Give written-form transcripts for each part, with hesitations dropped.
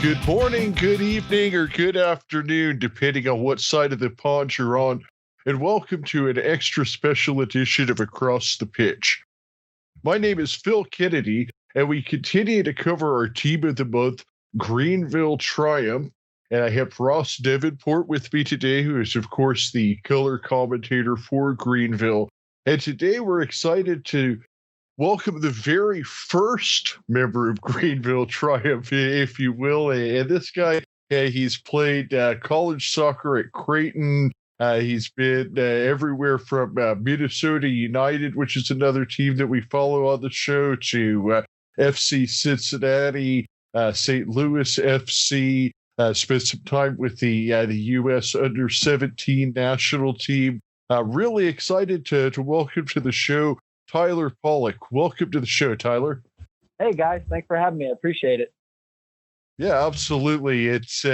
Good morning, good evening, or good afternoon, depending on what side of the pond you're on, and welcome to an extra special edition of Across the Pitch. My name is Phil Kennedy, and we continue to cover our team of the month, Greenville Triumph, and I have Ross Davenport with me today, who is, of course, the color commentator for Greenville. And today we're excited to welcome the very first member of Greenville Triumph, if you will. And this guy, he's played college soccer at Creighton. He's been everywhere from Minnesota United, which is another team that we follow on the show, to FC Cincinnati, St. Louis FC. Spent some time with the U.S. Under-17 national team. Really excited to welcome to the show Tyler Polak. Welcome to the show, Tyler. Hey, guys. Thanks for having me. I appreciate it. Yeah, absolutely. It's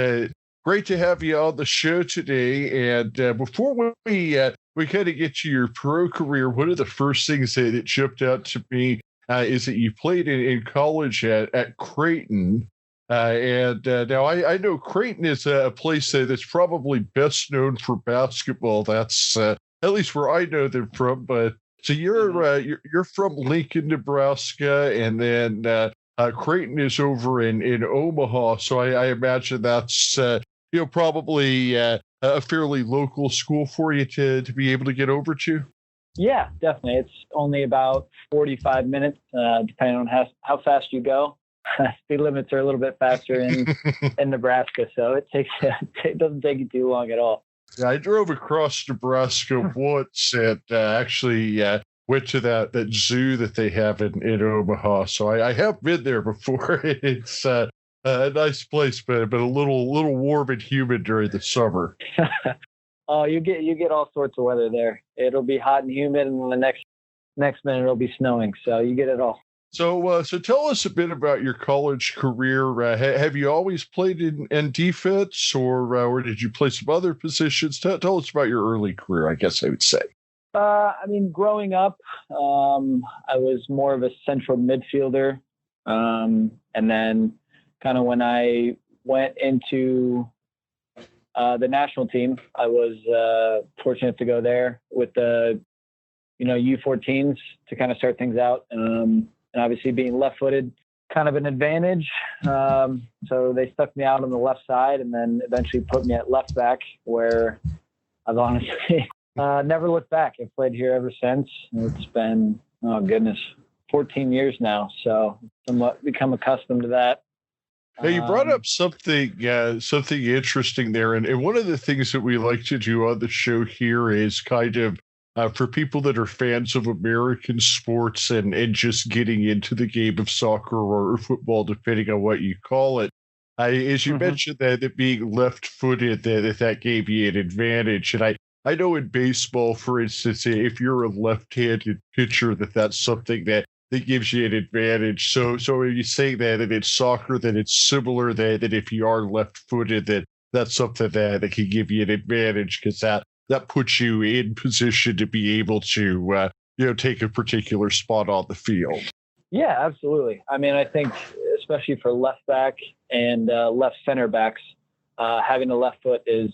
great to have you on the show today. And before we kind of get to your pro career, one of the first things that jumped out to me is that you played in college at Creighton. Now I know Creighton is a place that's probably best known for basketball. That's at least where I know them from. But so you're from Lincoln, Nebraska, and then Creighton is over in Omaha. So I imagine that's probably a fairly local school for you to be able to get over to. Yeah, definitely. It's only about 45 minutes, depending on how fast you go. Speed limits are a little bit faster in Nebraska, so it doesn't take you too long at all. Yeah, I drove across Nebraska once and actually went to that zoo that they have in Omaha. So I have been there before. It's a nice place, but a little warm and humid during the summer. Oh, you get all sorts of weather there. It'll be hot and humid, and then the next minute it'll be snowing. So you get it all. So tell us a bit about your college career. Have you always played in defense, or did you play some other positions? Tell us about your early career, I guess I would say. Growing up, I was more of a central midfielder. And then kind of when I went into the national team, I was fortunate to go there with the U14s to kind of start things out. And obviously being left-footed, kind of an advantage. So they stuck me out on the left side and then eventually put me at left back, where I've honestly never looked back. I've played here ever since. It's been, 14 years now. So somewhat become accustomed to that. Now, you brought up something interesting there. And one of the things that we like to do on the show here is kind of, for people that are fans of American sports and just getting into the game of soccer or football, depending on what you call it, as you mentioned that being left-footed, that gave you an advantage. And I know in baseball, for instance, if you're a left-handed pitcher, that's something that gives you an advantage. So are you saying that in soccer that it's similar, that if you are left-footed, that's something that can give you an advantage, because that puts you in position to be able to, take a particular spot on the field. Yeah, absolutely. I mean, I think especially for left back and left center backs, having a left foot is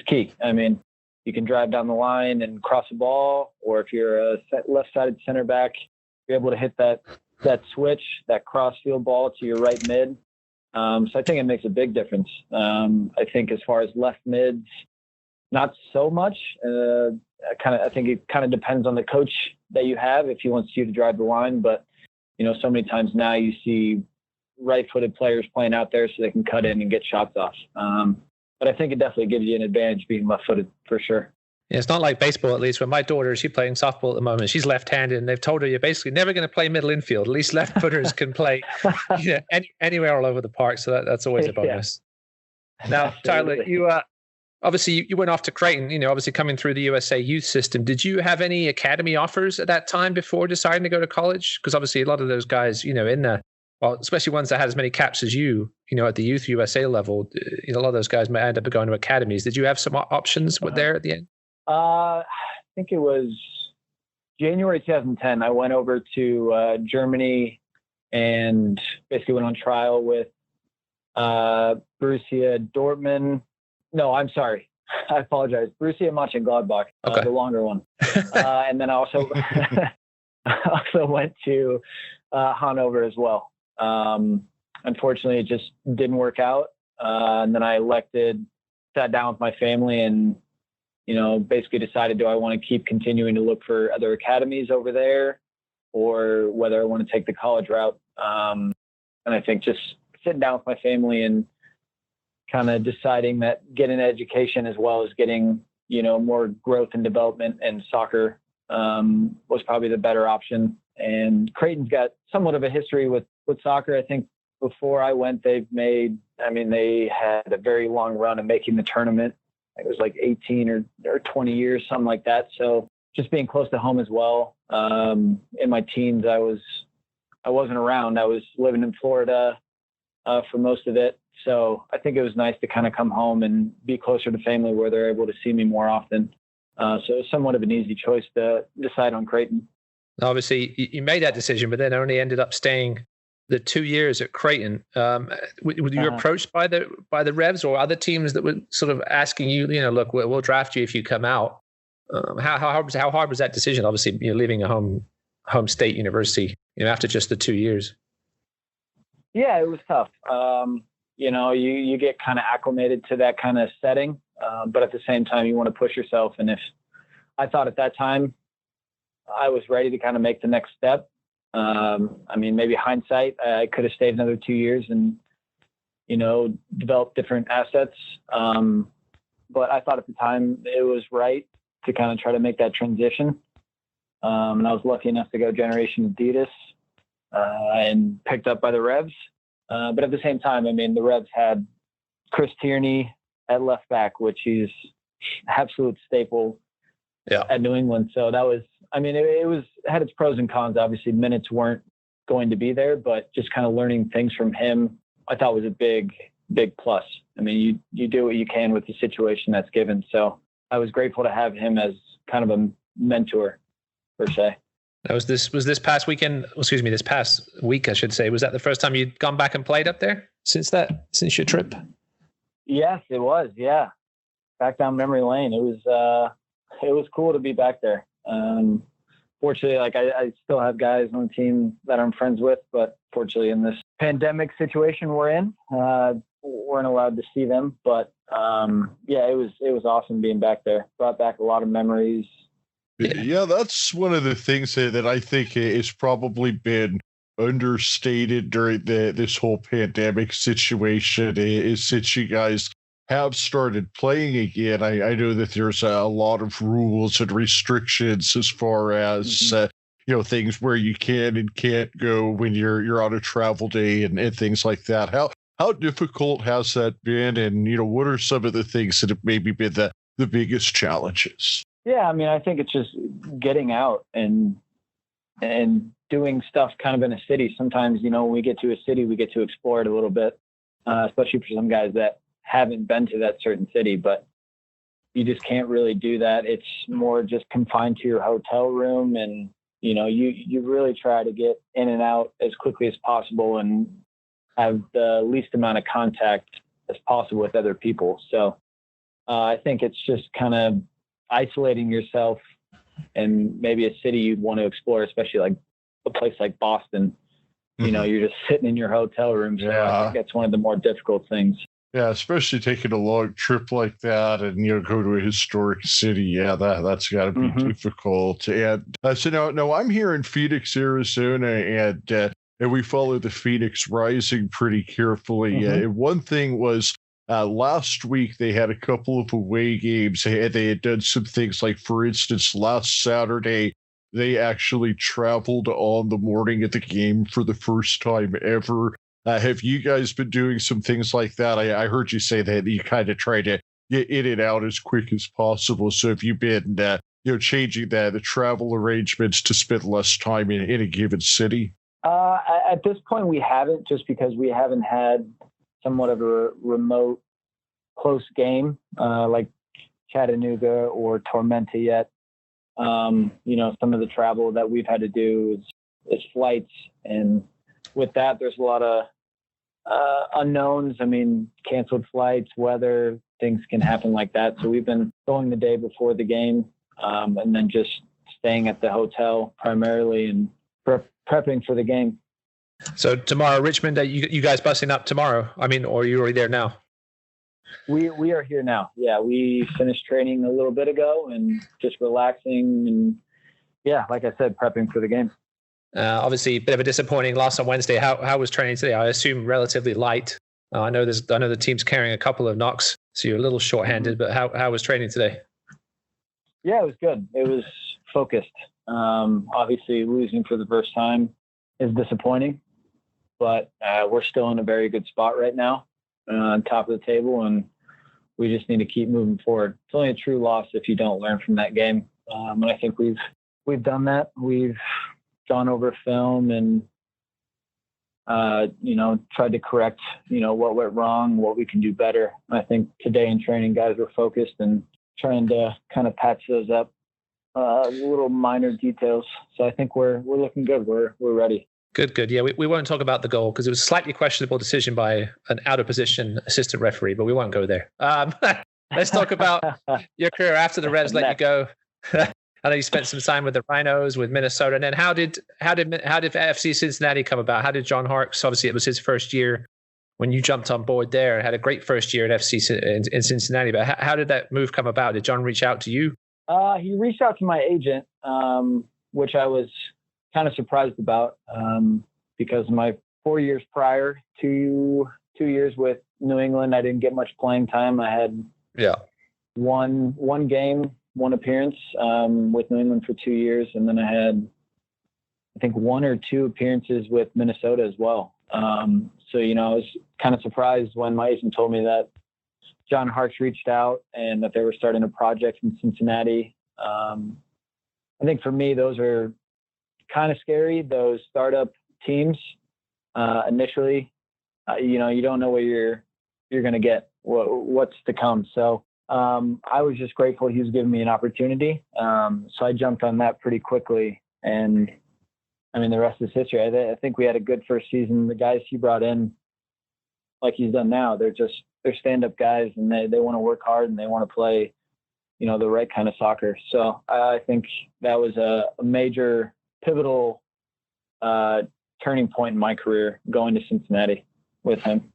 key. I mean, you can drive down the line and cross the ball, or if you're a left-sided center back, you're able to hit that switch, that cross field ball to your right mid. So I think it makes a big difference. I think as far as left mids, not so much. I think it kind of depends on the coach that you have, if he wants you to drive the line. But, so many times now you see right-footed players playing out there so they can cut in and get shots off. But I think it definitely gives you an advantage being left-footed for sure. Yeah, it's not like baseball, at least. When my daughter, she's playing softball at the moment, she's left-handed, and they've told her you're basically never going to play middle infield. At least left-footers can play anywhere all over the park, so that's always a bonus. Yeah. Now, Tyler, you obviously you went off to Creighton, obviously coming through the USA youth system. Did you have any academy offers at that time before deciding to go to college? Because obviously a lot of those guys, especially ones that had as many caps as you, at the youth USA level, a lot of those guys may end up going to academies. Did you have some options there at the end? I think it was January 2010. I went over to Germany and basically went on trial with Borussia Dortmund. No, I'm sorry. I apologize. Borussia Mönchengladbach, the longer one. And then I also went to Hanover as well. Unfortunately, it just didn't work out. And then I sat down with my family and, basically decided, do I want to keep continuing to look for other academies over there or whether I want to take the college route. And I think just sitting down with my family and kind of deciding that getting an education as well as getting, more growth and development in soccer was probably the better option. And Creighton's got somewhat of a history with soccer. I think before I went, they had a very long run of making the tournament. It was like 18 or 20 years, something like that. So just being close to home as well. In my teens, I wasn't around. I was living in Florida for most of it. So I think it was nice to kind of come home and be closer to family where they're able to see me more often. So it was somewhat of an easy choice to decide on Creighton. Obviously, you made that decision, but then only ended up staying the 2 years at Creighton. Were you approached by the Revs or other teams that were sort of asking you, look, we'll draft you if you come out? How hard was that decision? Obviously, leaving a home state university, after just the 2 years. Yeah, it was tough. You get kind of acclimated to that kind of setting, but at the same time, you want to push yourself. And if I thought at that time I was ready to kind of make the next step, maybe hindsight, I could have stayed another 2 years and, developed different assets. But I thought at the time it was right to kind of try to make that transition. And I was lucky enough to go Generation Adidas and picked up by the Revs. But at the same time, the Revs had Chris Tierney at left back, which is absolute staple at New England. So that was, it had its pros and cons. Obviously, minutes weren't going to be there, but just kind of learning things from him, I thought was a big, big plus. You do what you can with the situation that's given. So I was grateful to have him as kind of a mentor, per se. Was this past weekend? Excuse me, this past week, I should say. Was that the first time you'd gone back and played up there since your trip? Yes, it was. Yeah, back down memory lane. It was cool to be back there. Fortunately, I still have guys on the team that I'm friends with, but fortunately, in this pandemic situation we're in, weren't allowed to see them. But it was awesome being back there. Brought back a lot of memories. Yeah, that's one of the things that I think has probably been understated during this whole pandemic situation is since you guys have started playing again. I know that there's a lot of rules and restrictions as far as things where you can and can't go when you're on a travel day and things like that. How difficult has that been, and what are some of the things that have maybe been the biggest challenges? Yeah, I think it's just getting out and doing stuff kind of in a city. Sometimes, when we get to a city, we get to explore it a little bit, especially for some guys that haven't been to that certain city, but you just can't really do that. It's more just confined to your hotel room, and, you really try to get in and out as quickly as possible and have the least amount of contact as possible with other people. So I think it's just kind of isolating yourself, and maybe a city you'd want to explore, especially like a place like Boston. You're just sitting in your hotel room. So I think that's one of the more difficult things. Yeah, especially taking a long trip like that and, go to a historic city. Yeah, that's got to be difficult. And so now I'm here in Phoenix, Arizona, and we follow the Phoenix Rising pretty carefully. And one thing was, last week they had a couple of away games. They had done some things like, for instance, last Saturday, they actually traveled on the morning of the game for the first time ever. Have you guys been doing some things like that? I heard you say that you kind of try to get in and out as quick as possible. So have you been, changing the travel arrangements to spend less time in a given city? At this point, we haven't, just because we haven't had somewhat of a remote, close game like Chattanooga or Tormenta yet. Some of the travel that we've had to do is flights, and with that, there's a lot of unknowns. I mean, canceled flights, weather, things can happen like that. So we've been going the day before the game, and then just staying at the hotel primarily and prepping for the game. So tomorrow, Richmond, you guys busing up tomorrow? I mean, or are you already there now? We are here now. Yeah, we finished training a little bit ago and just relaxing and, yeah, like I said, prepping for the game. Obviously, a bit of a disappointing loss on Wednesday. How was training today? I assume relatively light. I know the team's carrying a couple of knocks, so you're a little short-handed. But how was training today? Yeah, it was good. It was focused. Obviously, losing for the first time is disappointing, but we're still in a very good spot right now, on top of the table, and we just need to keep moving forward. It's only a true loss if you don't learn from that game, and I think we've done that. We've gone over film and tried to correct what went wrong, what we can do better. I think today in training, guys were focused and trying to kind of patch those up, little minor details. So I think we're looking good. We're ready. Good. Yeah, we won't talk about the goal because it was a slightly questionable decision by an out of position assistant referee, but we won't go there. Let's talk about your career after the Reds let you go. I know you spent some time with the Rhinos, with Minnesota, and then how did FC Cincinnati come about? How did John Harkes? Obviously, it was his first year when you jumped on board there. Had a great first year at FC in Cincinnati. But how did that move come about? Did John reach out to you? He reached out to my agent, which I was kind of surprised about because my 4 years prior, 2 years with New England, I didn't get much playing time. I had one game. One appearance with New England for 2 years. And then I had, I think, 1 or 2 appearances with Minnesota as well. So, I was kind of surprised when my agent told me that John Harkes reached out and that they were starting a project in Cincinnati. I think for me, those are kind of scary, those startup teams initially. You don't know what you're going to get, what's to come. So, I was just grateful he was giving me an opportunity. So I jumped on that pretty quickly. And I mean, the rest is history. I think we had a good first season. The guys he brought in, like he's done now, they're stand-up guys and they want to work hard and they want to play, the right kind of soccer. So I think that was a major pivotal, turning point in my career going to Cincinnati with him.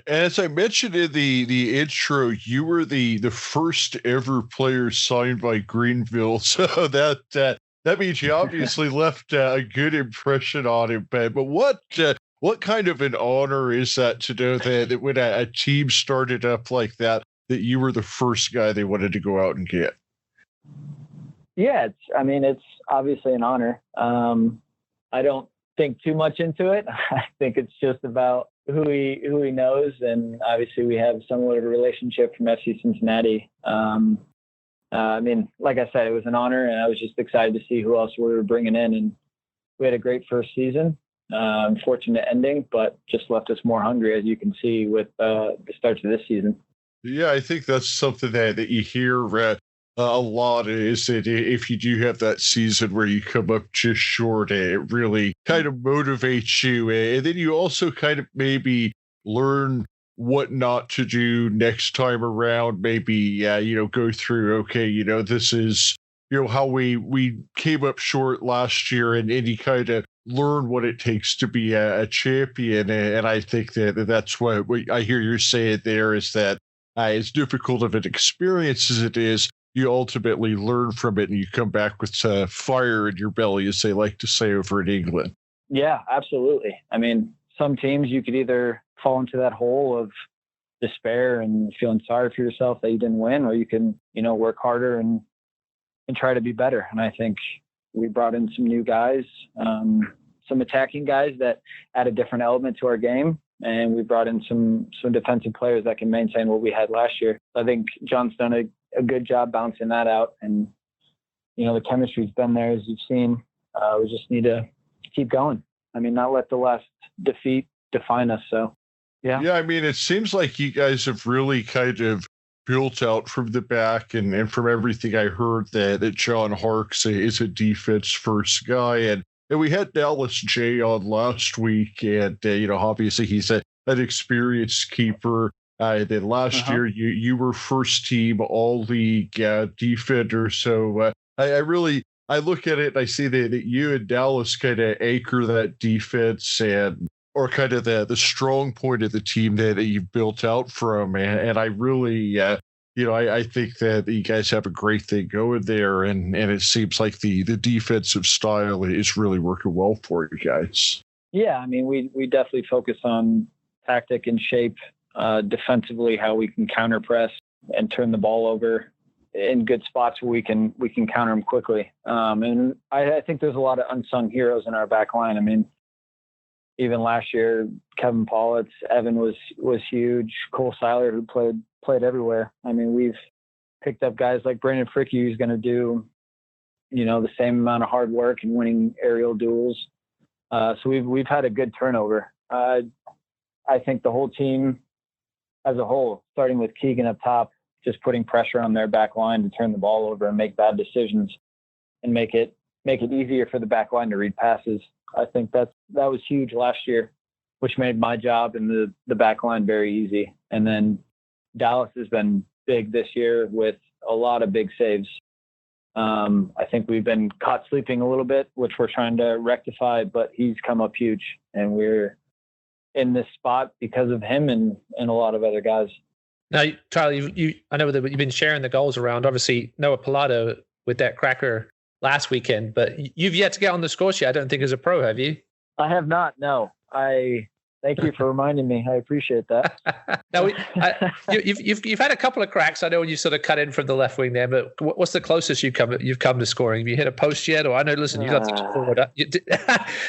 As I mentioned in the intro, you were the first ever player signed by Greenville, so that means you obviously left a good impression on him. But what kind of an honor is that to know that when a team started up like that you were the first guy they wanted to go out and get? Yeah, it's obviously an honor. I don't think too much into it. I think it's just about who he knows, and obviously we have somewhat of a relationship from FC Cincinnati. Like I said, it was an honor, and I was just excited to see who else we were bringing in, and we had a great first season. Unfortunate ending, but just left us more hungry, as you can see with the start to this season. Yeah, I think that's something that you hear a lot, is that if you do have that season where you come up just short, it really kind of motivates you. And then you also kind of maybe learn what not to do next time around. Maybe, go through, okay, this is, how we came up short last year, and you kind of learn what it takes to be a champion. And I think that's what I hear you saying there, is that as difficult of an experience as it is, you ultimately learn from it and you come back with fire in your belly, as they like to say over in England. Yeah, absolutely. I mean, some teams you could either fall into that hole of despair and feeling sorry for yourself that you didn't win, or you can, work harder and try to be better. And I think we brought in some new guys, some attacking guys that add a different element to our game. And we brought in some defensive players that can maintain what we had last year. I think John's done a good job bouncing that out. And, the chemistry's been there, as you've seen. We just need to keep going. Not let the last defeat define us. So, yeah. Yeah, it seems like you guys have really kind of built out from the back. And from everything I heard, that John Harkes is a defense-first guy. And we had Dallas J on last week, and obviously he's an experienced keeper. Then last year, you were first team all league defender. So I look at it and I see that you and Dallas kind of anchor that defense or kind of the strong point of the team that you've built out from. And I really, I think that you guys have a great thing going there. And it seems like the defensive style is really working well for you guys. Yeah, I mean, we definitely focus on tactic and shape. Defensively, how we can counter press and turn the ball over in good spots where we can counter them quickly. And I think there's a lot of unsung heroes in our back line. I mean, even last year, Kevin Politz, Evan was huge. Cole Seiler, who played everywhere. I mean, we've picked up guys like Brandon Fricke, who's going to do, the same amount of hard work and winning aerial duels. So we've had a good turnover. I think the whole team as a whole, starting with Keegan up top, just putting pressure on their back line to turn the ball over and make bad decisions and make it easier for the back line to read passes. I think that was huge last year, which made my job in the back line very easy. And then Dallas has been big this year with a lot of big saves. I think we've been caught sleeping a little bit, which we're trying to rectify, but he's come up huge, and we're in this spot because of him and a lot of other guys. Now, Tyler, I know that you've been sharing the goals around. Obviously, Noah Pilato with that cracker last weekend, but you've yet to get on the score sheet, I don't think, as a pro, have you? I have not, no. Thank you for reminding me. I appreciate that. Now, you've had a couple of cracks. I know when you sort of cut in from the left wing there, but what's the closest you've come to scoring? Have you hit a post yet? Or I know, listen, you got to forward.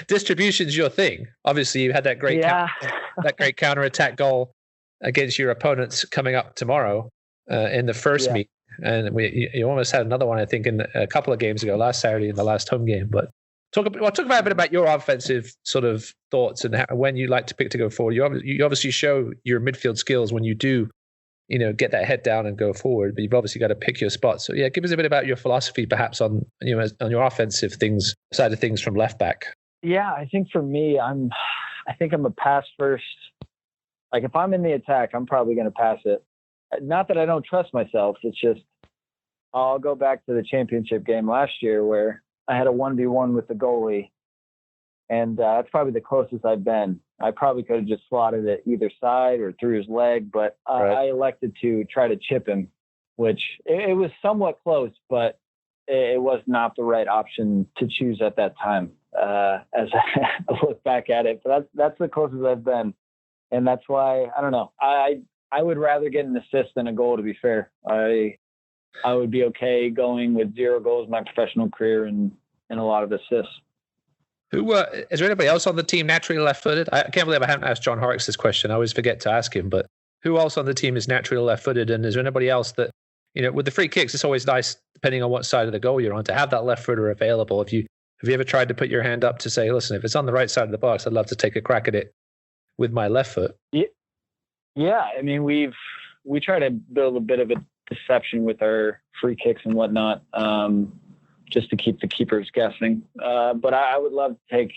Distribution's your thing. Obviously, you had that great counterattack goal against your opponents coming up tomorrow in the first meet, and you almost had another one, I think, in a couple of games ago, last Saturday in the last home game, but. Talk about a bit about your offensive sort of thoughts and when you like to pick to go forward. You obviously show your midfield skills when you do, get that head down and go forward. But you've obviously got to pick your spots. So yeah, give us a bit about your philosophy, perhaps on your offensive side of things from left back. Yeah, I think for me, I'm a pass first. Like if I'm in the attack, I'm probably going to pass it. Not that I don't trust myself. It's just I'll go back to the championship game last year where I had a 1v1 with the goalie, and that's probably the closest I've been. I probably could have just slotted it either side or through his leg, but I elected to try to chip him, which it was somewhat close, but it was not the right option to choose at that time as I look back at it. But that's the closest I've been, and that's why, I don't know. I would rather get an assist than a goal, to be fair. I would be okay going with 0 goals in my professional career and a lot of assists. Who is there anybody else on the team naturally left-footed? I can't believe I haven't asked John Harkes this question. I always forget to ask him, but who else on the team is naturally left-footed? And is there anybody else that, with the free kicks, it's always nice, depending on what side of the goal you're on, to have that left footer available. Have you ever tried to put your hand up to say, listen, if it's on the right side of the box, I'd love to take a crack at it with my left foot? Yeah. I mean, we try to build a bit of a deception with our free kicks and whatnot, just to keep the keepers guessing. But I would love to take,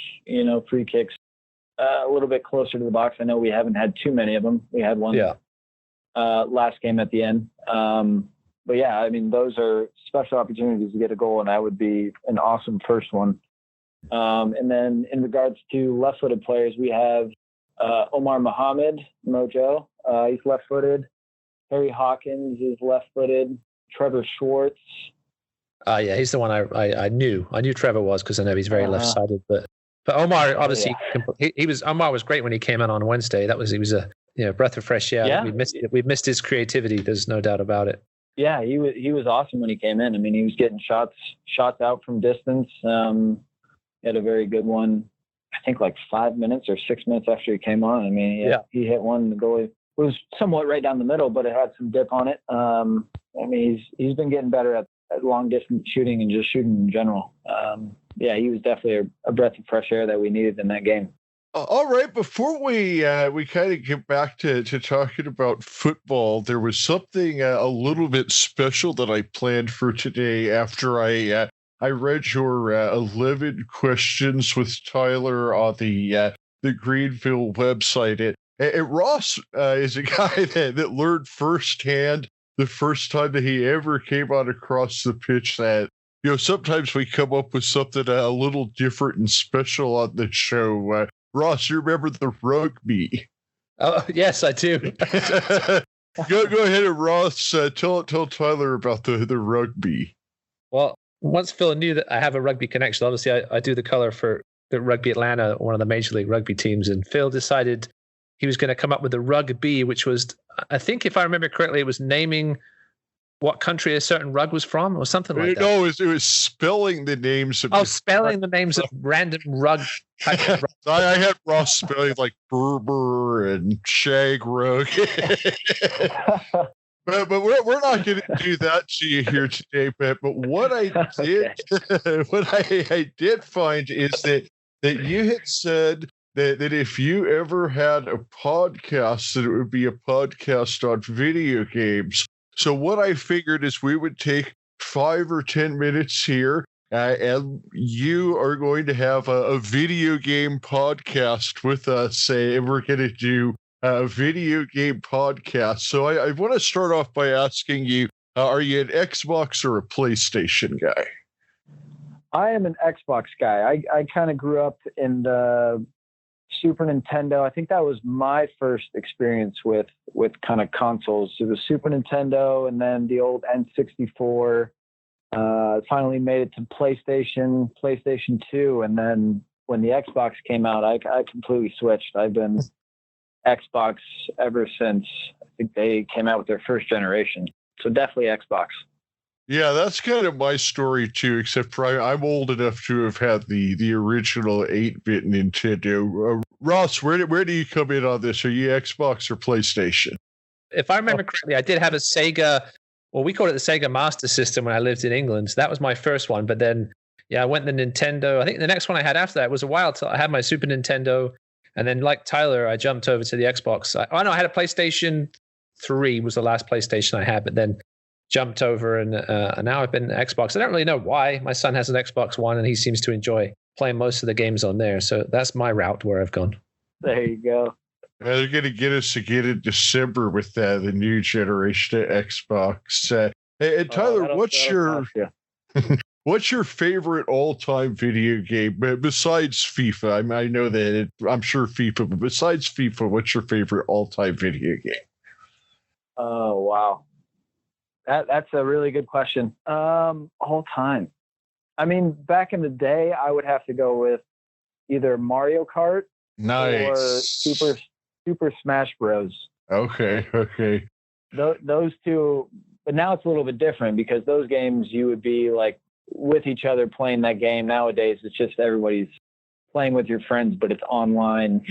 free kicks a little bit closer to the box. I know we haven't had too many of them. We had one last game at the end. But yeah, I mean, those are special opportunities to get a goal, and that would be an awesome first one. And then in regards to left-footed players, we have Omar Mohammed, Mojo. He's left-footed. Harry Hawkins is left-footed. Trevor Schwartz. Yeah, he's the one I knew. I knew Trevor was because I know he's very left-sided. But Omar, obviously, Omar was great when he came in on Wednesday. He was a breath of fresh air. Yeah. We missed his creativity. There's no doubt about it. Yeah, he was awesome when he came in. I mean, he was getting shots out from distance. He had a very good one. I think like 5 minutes or 6 minutes after he came on. I mean, he hit one. The goalie was somewhat right down the middle, but it had some dip on it. I mean, he's been getting better at long distance shooting and just shooting in general. He was definitely a breath of fresh air that we needed in that game. All right, before we kind of get back to talking about football, there was something a little bit special that I planned for today after I read your 11 questions with Tyler on the Greenville website. And Ross is a guy that learned firsthand the first time that he ever came out across the pitch that, sometimes we come up with something a little different and special on the show. Ross, you remember the rugby? Oh, yes, I do. Go ahead and Ross, tell Tyler about the rugby. Well, once Phil knew that I have a rugby connection, obviously I do the color for the Rugby Atlanta, one of the Major League Rugby teams, and Phil decided he was going to come up with the rugby, which was, I think if I remember correctly, it was naming what country a certain rug was from or something like that. No, it was spelling the names of spelling the names of random rug type of rug. I had Ross spelling like Berber and Shag Rug. But we're not going to do that to you here today, But what I did, I did find is that you had said that if you ever had a podcast, that it would be a podcast on video games. So what I figured is we would take 5 or 10 minutes here, and you are going to have a video game podcast with us, and we're going to do a video game podcast. So I want to start off by asking you, are you an Xbox or a PlayStation guy? I am an Xbox guy. I kind of grew up in the Super Nintendo. I think that was my first experience with kind of consoles. So the Super Nintendo and then the old N64. Finally made it to PlayStation 2. And then when the Xbox came out, I completely switched. I've been Xbox ever since I think they came out with their first generation. So definitely Xbox. Yeah, that's kind of my story too, except for I'm old enough to have had the original 8-bit Nintendo. Ross, where do you come in on this? Are you Xbox or PlayStation? If I remember correctly, I did have a Sega, well, we called it the Sega Master System when I lived in England. So that was my first one. But then, I went to the Nintendo. I think the next one I had after that was a while till I had my Super Nintendo. And then like Tyler, I jumped over to the Xbox. I had a PlayStation 3 was the last PlayStation I had, but then jumped over and now I've been Xbox. I don't really know why. My son has an Xbox One and he seems to enjoy playing most of the games on there. So that's my route where I've gone. There you go. They're going to get us again in December with the new generation of Xbox. And Tyler, what's your favorite all-time video game besides FIFA? I know that I'm sure FIFA, but besides FIFA, what's your favorite all-time video game? Oh, wow. That's a really good question. All time. I mean, back in the day, I would have to go with either Mario Kart or Super Smash Bros. Okay. Those two, but now it's a little bit different because those games you would be like with each other playing that game. Nowadays, it's just everybody's playing with your friends, but it's online,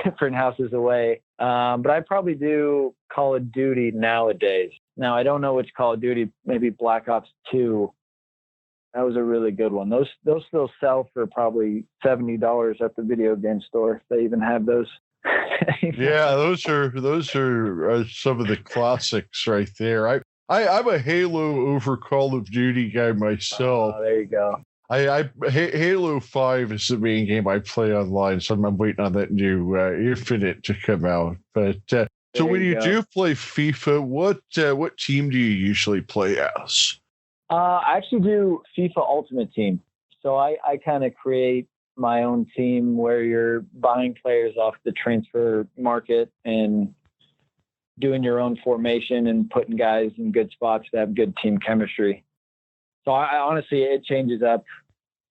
different houses away. But I probably do Call of Duty nowadays. Now, I don't know which Call of Duty, maybe Black Ops 2. That was a really good one. Those still sell for probably $70 at the video game store, if they even have those. Yeah, those are some of the classics right there. I'm a Halo over Call of Duty guy myself. Oh, there you go. Halo 5 is the main game I play online, so I'm waiting on that new Infinite to come out. But so when you do play FIFA, what team do you usually play as? I actually do FIFA Ultimate Team. So I kind of create my own team where you're buying players off the transfer market and doing your own formation and putting guys in good spots that have good team chemistry. So I honestly, it changes up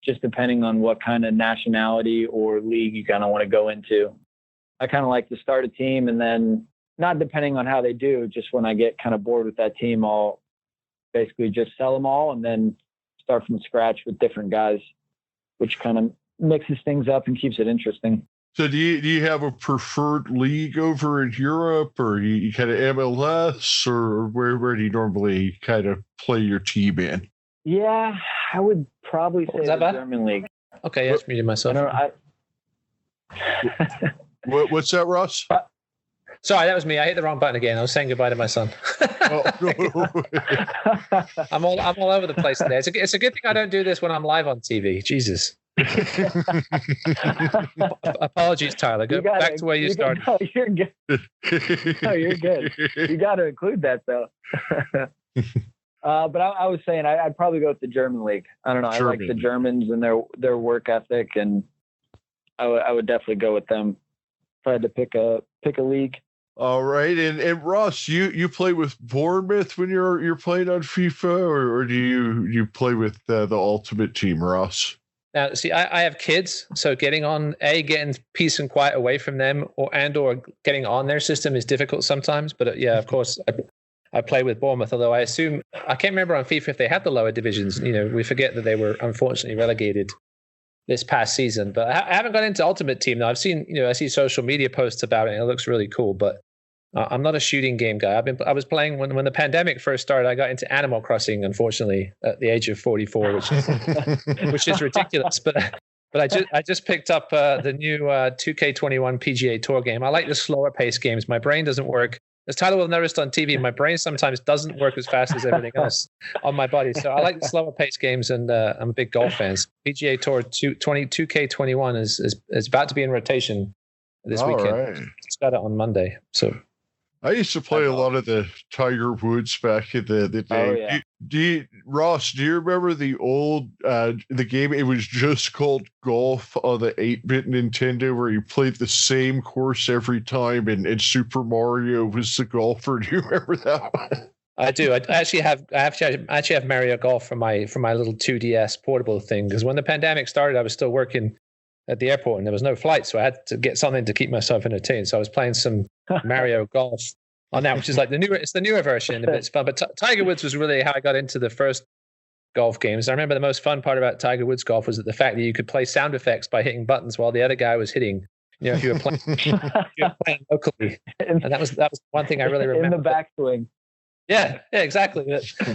just depending on what kind of nationality or league you kind of want to go into. I kind of like to start a team and then not depending on how they do, just when I get kind of bored with that team, I'll basically just sell them all and then start from scratch with different guys, which kind of mixes things up and keeps it interesting. So do you have a preferred league over in Europe, or you kind of MLS, or where do you normally kind of play your team in? Yeah, I would probably say the German league. Okay, yes, muted myself. What's that, Ross? Sorry, that was me. I hit the wrong button again. I was saying goodbye to my son. I'm all over the place today. It's a good thing I don't do this when I'm live on TV. Jesus. Apologies, Tyler. Go back to where you started. No, you're good. No, you're good. You got to include that, though. But I was saying I'd probably go with the German league. I don't know. I like the Germans and their work ethic, and I would definitely go with them if I had to pick a league. All right, and Ross, you play with Bournemouth when you're playing on FIFA, or do you play with the Ultimate Team, Ross? Now, see, I have kids, so getting peace and quiet away from them, or getting on their system is difficult sometimes. But yeah, of course, I play with Bournemouth. Although I can't remember on FIFA if they had the lower divisions. We forget that they were unfortunately relegated this past season. But I haven't got into Ultimate Team now. I've seen, I see social media posts about it, and it looks really cool. But I'm not a shooting game guy. I was playing when the pandemic first started. I got into Animal Crossing, unfortunately, at the age of 44, which is ridiculous. But I just picked up the new 2K21 PGA Tour game. I like the slower pace games. My brain doesn't work. As Tyler will have noticed on TV, my brain sometimes doesn't work as fast as everything else on my body. So I like the slower pace games, and I'm a big golf fan. PGA Tour 2K21 is about to be in rotation this weekend. Right. It's got it on Monday. So I used to play a lot of the Tiger Woods back in the day. Oh, yeah. Ross, do you remember the old the game? It was just called Golf on the 8-bit Nintendo, where you played the same course every time, and Super Mario was the golfer. Do you remember that one? I do. I actually have Mario Golf for my little 2DS portable thing, because when the pandemic started, I was still working at the airport and there was no flight, so I had to get something to keep myself entertained. So I was playing some Mario Golf on that, which is like the newer version, and it's fun. But Tiger Woods was really how I got into the first golf games. I remember the most fun part about Tiger Woods golf was the fact that you could play sound effects by hitting buttons while the other guy was hitting. If you were playing locally, and that was one thing I really remember. In the backswing. Yeah, exactly.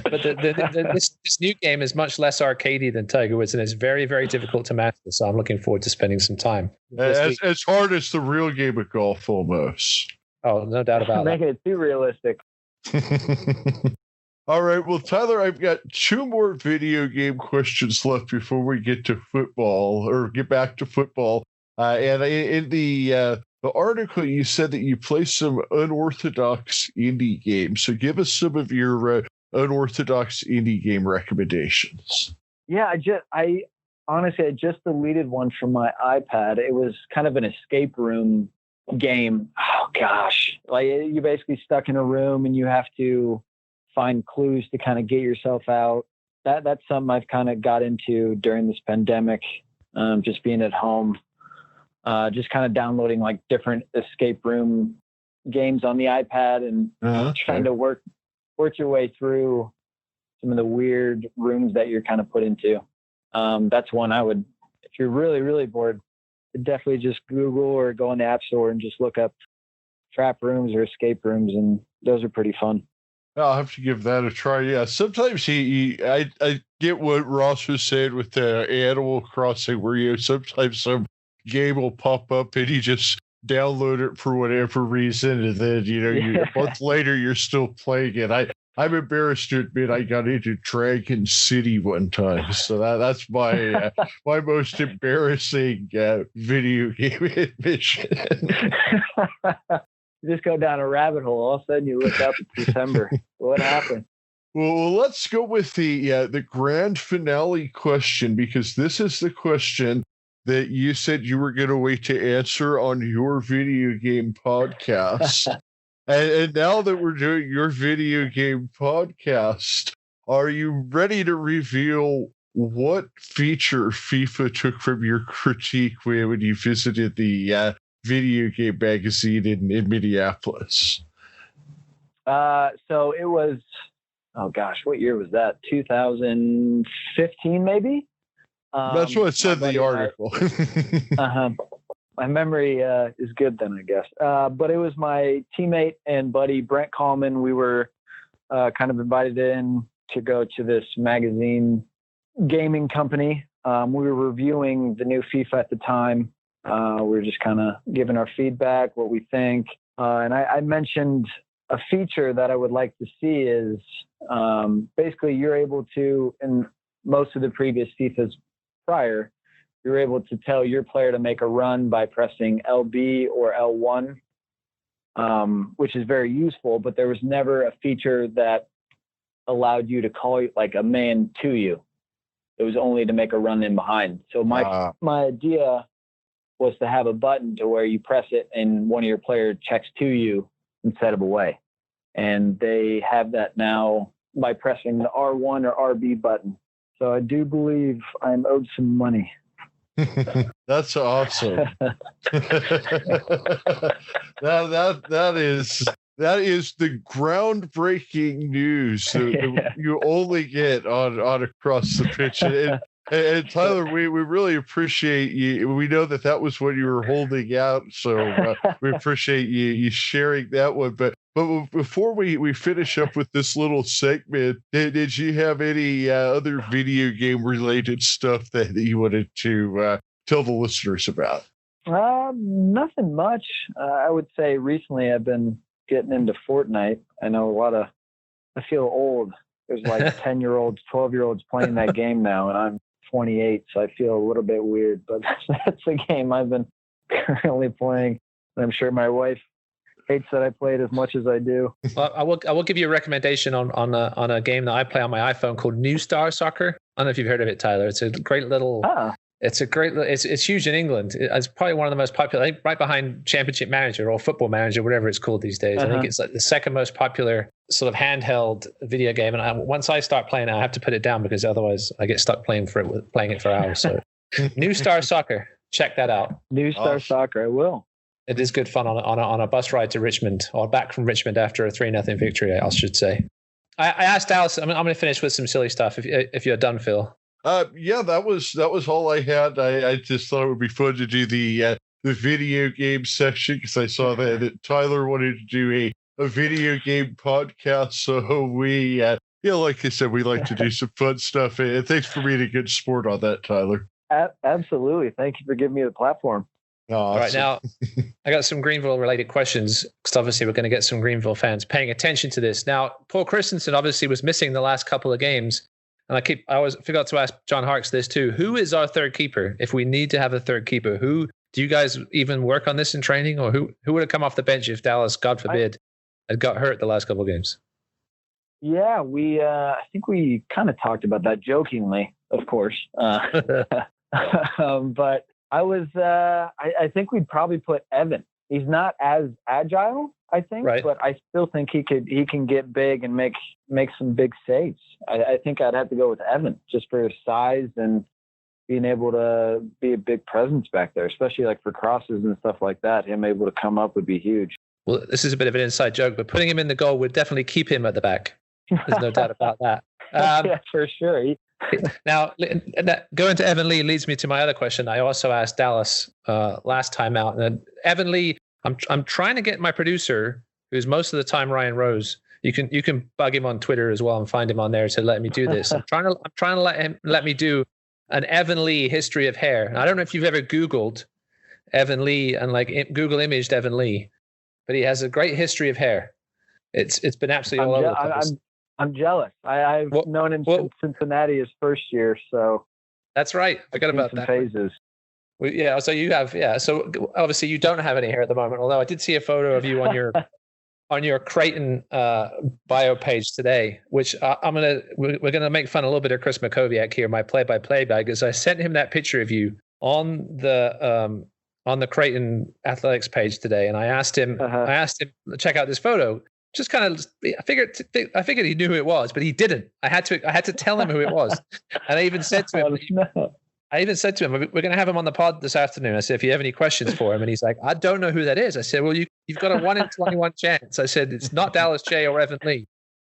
But this new game is much less arcadey than Tiger Woods, and it's very, very difficult to master. So I'm looking forward to spending some time. As hard as the real game of golf, almost. Oh, no doubt about that. Making it too realistic. All right. Well, Tyler, I've got two more video game questions left before we get to football, or get back to football. And in the article, you said that you play some unorthodox indie games. So give us some of your unorthodox indie game recommendations. Yeah, I honestly just deleted one from my iPad. It was kind of an escape room game. Oh gosh, like you're basically stuck in a room and you have to find clues to kind of get yourself out. That's something I've kind of got into during this pandemic, just being at home. Just kind of downloading like different escape room games on the iPad and trying to work your way through some of the weird rooms that you're kind of put into. That's one I would, if you're really, really bored, definitely just Google or go on the App Store and just look up trap rooms or escape rooms, and those are pretty fun. I'll have to give that a try. Yeah, sometimes I get what Ross was saying with the Animal Crossing, where sometimes some game will pop up and you just download it for whatever reason, and then a month later you're still playing it. I'm embarrassed to admit I got into Dragon City one time, so that's my my most embarrassing video game admission. You just go down a rabbit hole. All of a sudden you look up, it's December. What happened? Well, let's go with the grand finale question, because this is the question that you said you were going to wait to answer on your video game podcast. and now that we're doing your video game podcast, are you ready to reveal what feature FIFA took from your critique when you visited the video game magazine in Minneapolis? So it was, oh gosh, what year was that? 2015, maybe? That's what it said in the article. My memory is good then, I guess. But it was my teammate and buddy, Brent Coleman. We were kind of invited in to go to this magazine gaming company. We were reviewing the new FIFA at the time. We were just kind of giving our feedback, what we think. And I mentioned a feature that I would like to see is basically you're able to, in most of the previous FIFAs prior, you're able to tell your player to make a run by pressing LB or L1, which is very useful, but there was never a feature that allowed you to call like a man to you. It was only to make a run in behind. So my idea was to have a button to where you press it and one of your players checks to you instead of away. And they have that now by pressing the R1 or RB button. So I do believe I'm owed some money. That's awesome. That is the groundbreaking news that you only get on Across the Pitch. And Tyler, we really appreciate you. We know that was what you were holding out, so we appreciate you sharing that one. But before we finish up with this little segment, did you have any other video game related stuff that you wanted to tell the listeners about? Nothing much. I would say recently I've been getting into Footnight. I know I feel old. There's like 10-year-olds, 12-year-olds playing that game now, and I'm 28, so I feel a little bit weird, but that's a game I've been currently playing. And I'm sure my wife hates that I play it as much as I do. Well, I will give you a recommendation on a game that I play on my iPhone called New Star Soccer. I don't know if you've heard of it, Tyler. It's a great little. It's huge in England. It's probably one of the most popular, I think, right behind Championship Manager or Football Manager, whatever it's called these days. I think it's like the second most popular sort of handheld video game. And once I start playing it, I have to put it down because otherwise I get stuck playing it for hours. So New Star Soccer, check that out. New Star Soccer, I will. It is good fun on a bus ride to Richmond, or back from Richmond after a 3-0 victory, I should say. I asked Dallas. I'm going to finish with some silly stuff if you're done, Phil. Yeah, that was all I had. I just thought it would be fun to do the video game section because I saw that Tyler wanted to do a video game podcast. So we, like I said, we like to do some fun stuff. And thanks for being a good sport on that, Tyler. Absolutely. Thank you for giving me the platform. Awesome. All right, now I got some Greenville related questions because obviously we're going to get some Greenville fans paying attention to this. Now, Paul Christensen obviously was missing the last couple of games. And I always forgot to ask John Harkes this too. Who is our third keeper? If we need to have a third keeper, who do you guys even work on this in training, or who would have come off the bench if Dallas, God forbid, had got hurt the last couple of games? Yeah, I think we kind of talked about that jokingly, of course. But I think we'd probably put Evan. He's not as agile, I think, right, but I still think he can get big and make some big saves. I think I'd have to go with Evan just for his size and being able to be a big presence back there, especially like for crosses and stuff like that. Him able to come up would be huge. Well, this is a bit of an inside joke, but putting him in the goal would definitely keep him at the back. There's no doubt about that. Yeah, for sure. Now, going to Evan Lee leads me to my other question. I also asked Dallas last time out. And Evan Lee, I'm trying to get my producer, who's most of the time Ryan Rose. You can bug him on Twitter as well and find him on there to let me do this. I'm trying to let me do an Evan Lee history of hair. And I don't know if you've ever Googled Evan Lee and like Google imaged Evan Lee, but he has a great history of hair. It's been absolutely all over the place. I'm jealous. I've known him since Cincinnati his first year, so that's right. I forgot about that. Phases. Well, yeah. So you have, yeah. So obviously you don't have any hair at the moment. Although I did see a photo of you on your Creighton bio page today, which we're gonna make fun a little bit of Chris Makoviak here, my play-by-play guy, because I sent him that picture of you on the Creighton athletics page today, and I asked him to check out this photo. Just kind of, I figured he knew who it was, but he didn't. I had to tell him who it was, and I even said to him, we're going to have him on the pod this afternoon. I said, if you have any questions for him, and he's like, I don't know who that is. I said, well, you've got a 1 in 21 chance. I said, it's not Dallas J or Evan Lee.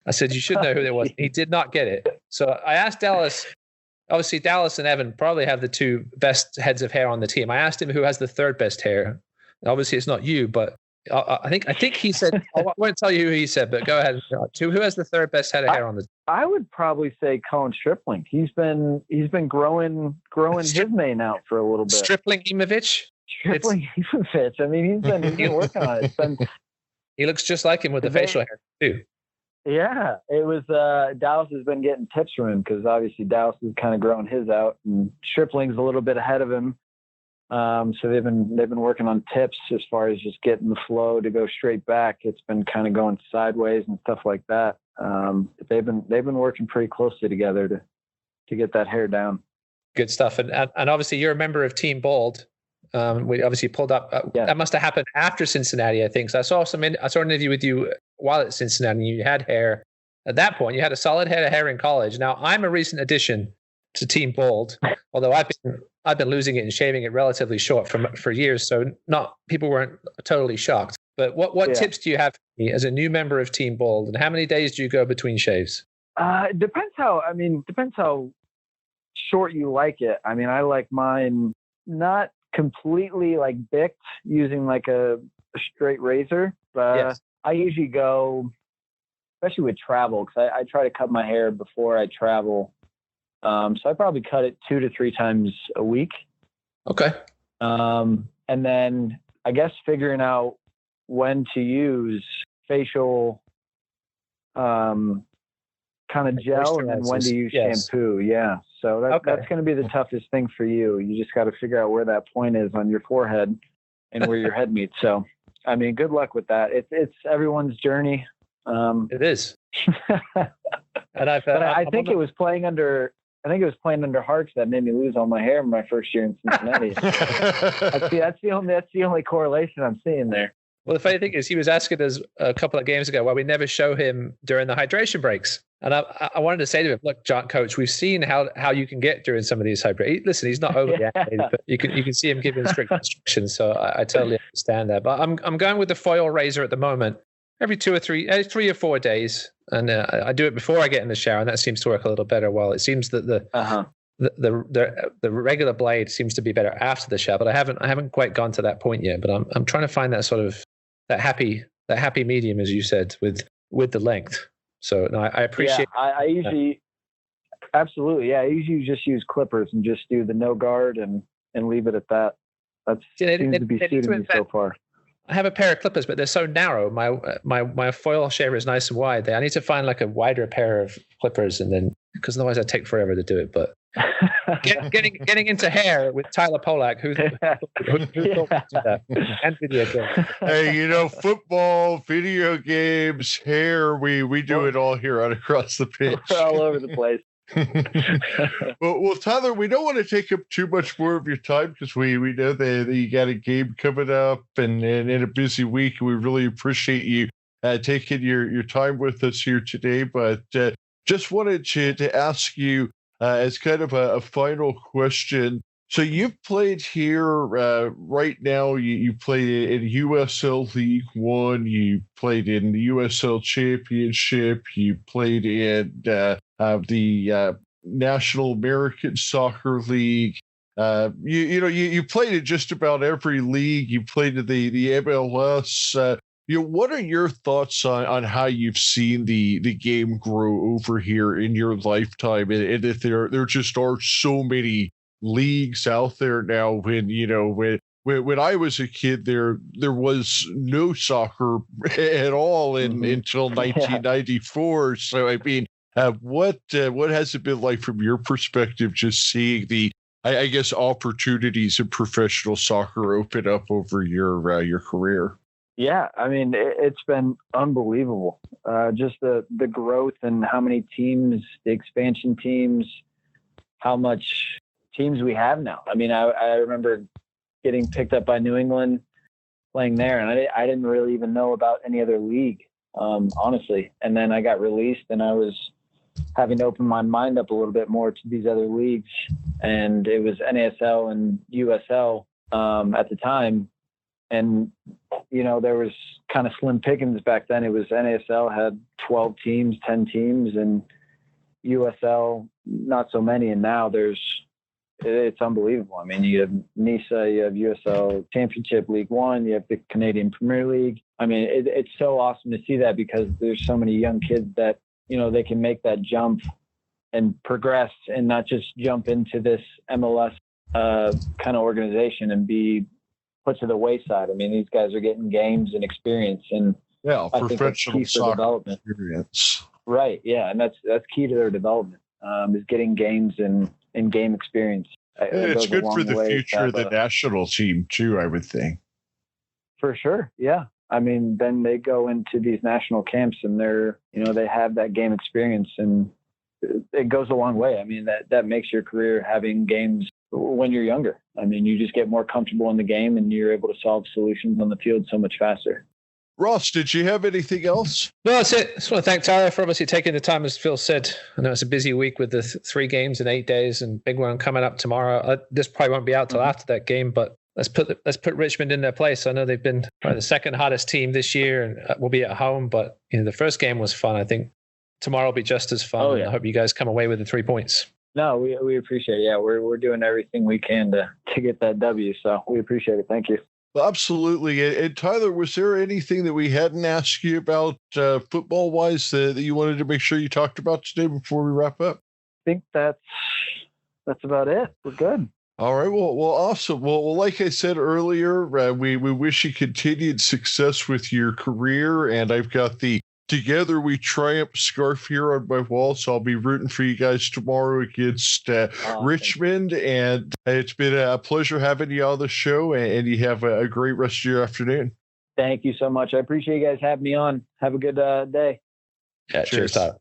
I said, you should know who it was. He did not get it. So I asked Dallas. Obviously, Dallas and Evan probably have the two best heads of hair on the team. I asked him who has the third best hair. Obviously, it's not you, but I think he said, I won't tell you who he said, but go ahead. Who has the third best head of hair on the team? I would probably say Colin Stripling. He's been growing his mane out for a little bit. Stripling Imovic? Stripling Imovic. I mean, he's been working on it. He looks just like him with the facial hair too. Yeah, it was. Dallas has been getting tips from him because obviously Dallas has kind of grown his out, and Stripling's a little bit ahead of him. So they've been working on tips as far as just getting the flow to go straight back. It's been kind of going sideways and stuff like that. But they've been working pretty closely together to get that hair down. Good stuff. And obviously you're a member of Team Bold. We obviously pulled up. That must have happened after Cincinnati, I think. So I saw an interview with you while at Cincinnati. You had hair at that point. You had a solid head of hair in college. Now I'm a recent addition to Team Bold, although I've been losing it and shaving it relatively short for years. So people weren't totally shocked. But what tips do you have for me as a new member of Team Bold, and how many days do you go between shaves? It depends how short you like it. I mean, I like mine not completely like bicked using like a straight razor, but I usually go, especially with travel, because I try to cut my hair before I travel. So I probably cut it 2 to 3 times a week. Okay. And then I guess figuring out when to use facial kind of gel and then when to use shampoo. Yeah. So that's going to be the toughest thing for you. You just got to figure out where that point is on your forehead and where your head meets. So, I mean, good luck with that. It's everyone's journey. It is. And I think it was playing under Harkes that made me lose all my hair in my first year in Cincinnati. That's the only correlation I'm seeing there. Well, the funny thing is, he was asking us a couple of games ago why we never show him during the hydration breaks. And I wanted to say to him, look, John, coach, we've seen how you can get during some of these hydrations. Listen, he's not overly animated, but you can see him giving strict instructions. So I totally understand that. But I'm going with the foil razor at the moment. Every 3 or 4 days, and I do it before I get in the shower, and that seems to work a little better. Well, it seems that the regular blade seems to be better after the shower, but I haven't quite gone to that point yet. But I'm trying to find that sort of that happy medium, as you said, with the length. So no, I appreciate. Yeah, I usually absolutely. Yeah, I usually just use clippers and just do the no guard and leave it at that. That seems to be suiting me so far. I have a pair of clippers, but they're so narrow. My foil shaver is nice and wide. I need to find like a wider pair of clippers, and then because otherwise I take forever to do it. But getting into hair with Tyler Polak, who thought to do that, and video games. Hey, football, video games, hair. We do it all here on Across the Pitch. We're all over the place. well, Tyler, we don't want to take up too much more of your time because we know that you got a game coming up and in a busy week. We really appreciate you taking your time with us here today. But just wanted to ask you as kind of a final question. So you've played here right now. You played in USL League One. You played in the USL Championship. You played in the National American Soccer League. You played in just about every league. You played in the MLS. What are your thoughts on how you've seen the game grow over here in your lifetime, and if there just are so many leagues out there now? When I was a kid, there was no soccer at all until 1994. So I mean, what has it been like from your perspective, just seeing the opportunities in professional soccer open up over your career? Yeah, I mean, it's been unbelievable. Just the growth and how many teams, the expansion teams, how much teams we have now. I mean, I remember getting picked up by New England, playing there, and I didn't really even know about any other league, honestly. And then I got released, and I was having to open my mind up a little bit more to these other leagues. And it was NASL and USL at the time. And, there was kind of slim pickings back then. It was NASL had 12 teams, 10 teams, and USL, not so many. And now it's unbelievable. I mean, you have NISA, you have USL Championship League One, you have the Canadian Premier League. I mean, it's so awesome to see that because there's so many young kids that, they can make that jump and progress and not just jump into this MLS kind of organization and be put to the wayside. I mean, these guys are getting games and experience, and Yeah, I think that's key professional for soccer development. experience. Right. Yeah, and that's key to their development. Is getting games and game experience. It's good for the future of the national team too, I would think. For sure. Yeah. I mean, then they go into these national camps and they have that game experience, and it goes a long way. I mean, that makes your career having games when you're younger. I mean, you just get more comfortable in the game and you're able to solve solutions on the field so much faster. Ross, did you have anything else? No, that's it. I just want to thank Tyler for obviously taking the time, as Phil said. I know it's a busy week with the 3 games in 8 days and big one coming up tomorrow. This probably won't be out till after that game, but let's put Richmond in their place. I know they've been probably the second hottest team this year, and we'll be at home. But the first game was fun. I think tomorrow will be just as fun. Oh, yeah. And I hope you guys come away with the 3 points. No, we appreciate it. Yeah, we're doing everything we can to get that W. So we appreciate it. Thank you. Well, absolutely. And Tyler, was there anything that we hadn't asked you about football-wise that you wanted to make sure you talked about today before we wrap up? I think that's about it. We're good. All right. Well, awesome. Well, like I said earlier, we wish you continued success with your career, and I've got the Together We Triumph scarf here on my wall, so I'll be rooting for you guys tomorrow against Richmond. And it's been a pleasure having you on the show, and you have a great rest of your afternoon. Thank you so much. I appreciate you guys having me on. Have a good day. Yeah, cheers, Tyler.